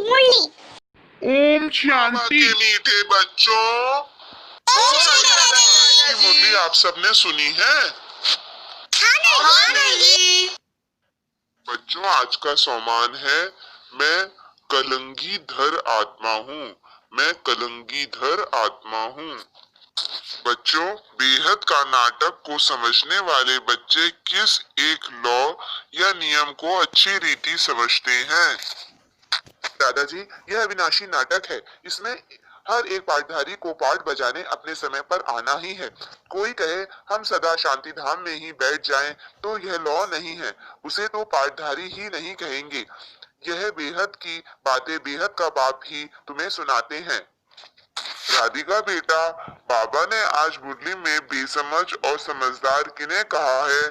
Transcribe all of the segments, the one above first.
ओम शांति। के मीठे बच्चों, की मुरली आप सबने सुनी है? बच्चों, आज का सोमान है मैं कलंगीधर आत्मा हूँ। मैं कलंगीधर आत्मा हूँ। बच्चों, बेहद का नाटक को समझने वाले बच्चे किस एक लॉ या नियम को अच्छी रीति समझते हैं? दादाजी, यह अविनाशी नाटक है। इसमें हर एक पाठधारी को पाठ बजाने अपने समय पर आना ही है। कोई कहे हम सदा शांति धाम में ही बैठ जाएं, तो यह लॉ नहीं है। उसे तो पाठधारी ही नहीं कहेंगे। यह बेहद की बातें बेहद का बाप ही तुम्हें सुनाते हैं। राधिका बेटा, बाबा ने आज मुरली में बेसमझ और समझदार किन्हें कहा है?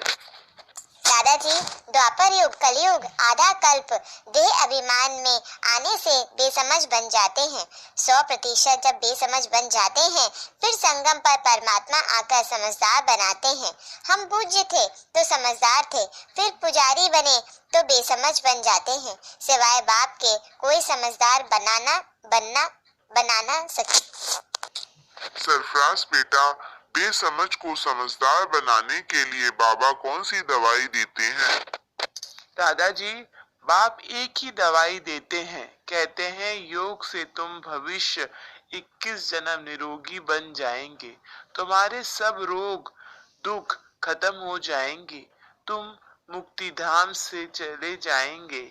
दादाजी, द्वापर युग कलयुग आधा कल्प देह अभिमान में आने से बेसमझ बन जाते हैं। 100% जब बेसमझ बन जाते हैं, फिर संगम पर परमात्मा आकर समझदार बनाते हैं। हम पूज्य थे तो समझदार थे, फिर पुजारी बने तो बेसमझ बन जाते हैं। सिवाय बाप के कोई समझदार बनाना सके। सरफराज बेटा, बेसमझ को समझदार बनाने के लिए बाबा कौन सी दवाई देते हैं? दादाजी, बाप एक ही दवाई देते हैं। कहते हैं योग से तुम भविष्य 21 जन्म निरोगी बन जाएंगे। तुम्हारे सब रोग दुख खत्म हो जाएंगे। तुम मुक्ति धाम से चले जाएंगे।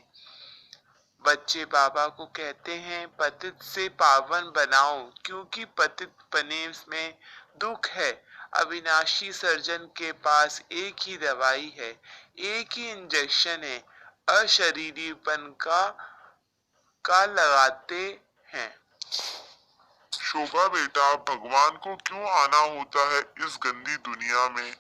बच्चे बाबा को कहते हैं पतित से पावन बनाओ, क्योंकि पतित पने में दुख है। अविनाशी सर्जन के पास एक ही दवाई है, एक ही इंजेक्शन है। अशरीरीपन का लगाते हैं। शोभा बेटा, भगवान को क्यों आना होता है इस गंदी दुनिया में?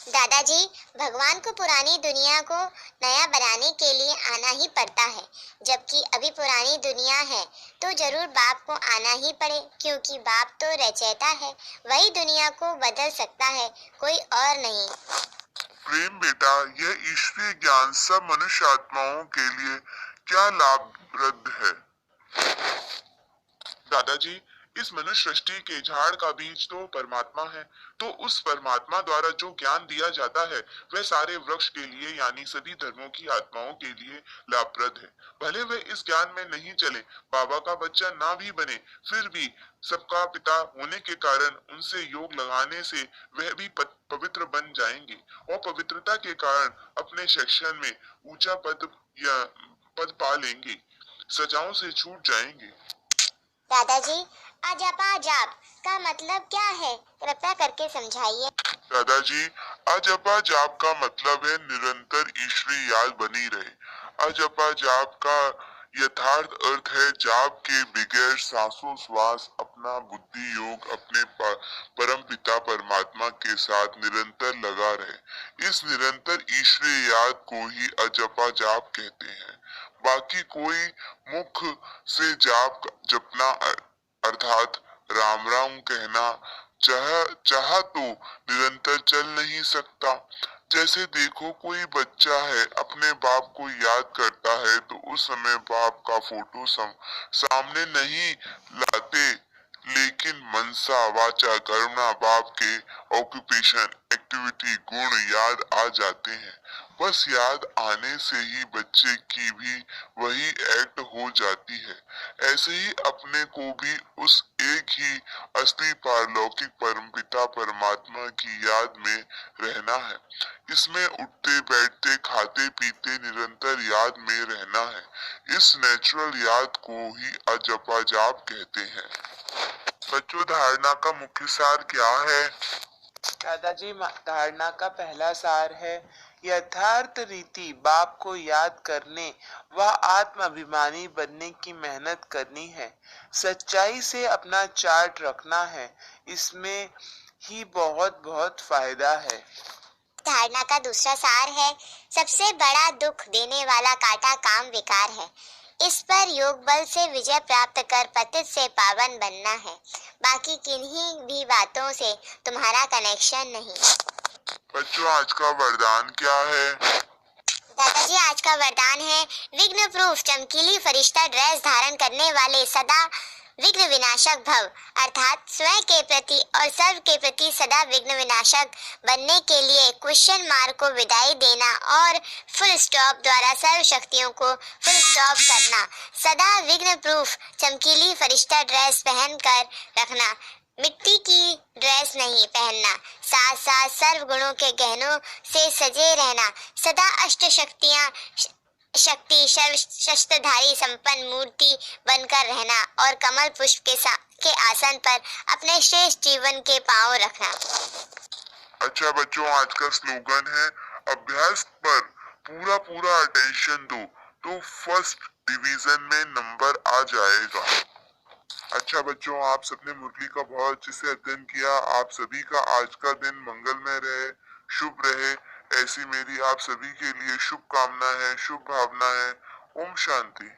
दादाजी, भगवान को पुरानी दुनिया को नया बनाने के लिए आना ही पड़ता है। जबकि अभी पुरानी दुनिया है तो जरूर बाप को आना ही पड़े, क्योंकि बाप तो रचयिता है। वही दुनिया को बदल सकता है, कोई और नहीं। प्रेम बेटा, यह ईश्वरीय ज्ञान सब मनुष्य आत्माओं के लिए क्या लाभप्रद है? दादाजी, इस मनुष्य सृष्टि के झाड़ का बीज तो परमात्मा है। तो उस परमात्मा द्वारा जो ज्ञान दिया जाता है वह सारे वृक्ष के लिए यानी सभी धर्मों की आत्माओं के लिए लाभप्रद है। भले वे इस ज्ञान में नहीं चले, बाबा का बच्चा ना भी बने, फिर भी सबका पिता होने के कारण उनसे योग लगाने से वह भी पवित्र बन जाएंगे और पवित्रता के कारण अपने सेक्शन में ऊंचा पद पा लेंगे, सजाओं से छूट जाएंगे। दादाजी, अजपा जाप का मतलब क्या है? कृपया करके समझाइए। दादाजी, अजपा जाप का मतलब है निरंतर ईश्वरीय याद बनी रहे। अजपा जाप का यथार्थ अर्थ है जाप के बगैर सांसों श्वास अपना बुद्धि योग अपने परम पिता परमात्मा के साथ निरंतर लगा रहे। इस निरंतर ईश्वरीय याद को ही अजपा जाप कहते हैं। बाकी कोई मुख से जाप जपना अर्थात राम राम कहना चाह तो निरंतर चल नहीं सकता। जैसे देखो, कोई बच्चा है अपने बाप को याद करता है तो उस समय बाप का फोटो सामने नहीं लाते, लेकिन मनसा वाचा कर्मणा बाप के ऑक्यूपेशन एक्टिविटी गुण याद आ जाते हैं। बस याद आने से ही बच्चे की भी वही एक्ट हो जाती है। ऐसे ही अपने को भी उस एक ही असली पारलौकिक परमपिता परमात्मा की याद में रहना है। इसमें उठते बैठते खाते पीते निरंतर याद में रहना है। इस नेचुरल याद को ही अजपा जाप कहते हैं। बच्चों, धारणा का मुख्य सार क्या है? दादाजी, धारणा का पहला सार है यथार्थ रीति बाप को याद करने व आत्माभिमानी बनने की मेहनत करनी है। सच्चाई से अपना चार्ट रखना है, इसमें ही बहुत बहुत फायदा है। धारणा का दूसरा सार है सबसे बड़ा दुख देने वाला कांटा काम विकार है। इस पर योग बल से विजय प्राप्त कर पतित से पावन बनना है। बाकी किन्हीं भी बातों से तुम्हारा कनेक्शन नहीं। बच्चों, आज का वरदान क्या है? दादाजी आज का वरदान है विघ्न प्रूफ चमकीली फरिश्ता ड्रेस धारण करने वाले सदा विघ्न विनाशक भव, अर्थात स्वयं के प्रति और सर्व के प्रति सदा विघ्न विनाशक बनने के लिए क्वेश्चन मार्क को विदाई देना और फुल स्टॉप द्वारा सर्व शक्तियों को फुल स्टॉप करना, सदा विघ्न प्रूफ चमकीली फरिश्ता ड्रेस पहन कर रखना, मिट्टी की ड्रेस नहीं पहनना, साथ साथ सर्व गुणों के गहनों से सजे रहना, सदा अष्ट शक्तियां शक्ति सर्व शस्त्रधारी संपन्न मूर्ति बनकर रहना और कमल पुष्प के आसन पर अपने श्रेष्ठ जीवन के पांव रखना। अच्छा बच्चों, आज का स्लोगन है अभ्यास पर पूरा पूरा अटेंशन दो तो फर्स्ट डिवीजन में नंबर आ जाएगा। अच्छा बच्चों, आप सबने मुरली का बहुत अच्छे से अध्ययन किया। आप सभी का आज का दिन मंगलमय रहे, शुभ रहे, ऐसी मेरी आप सभी के लिए शुभकामना है, शुभ भावना है। ओम शांति।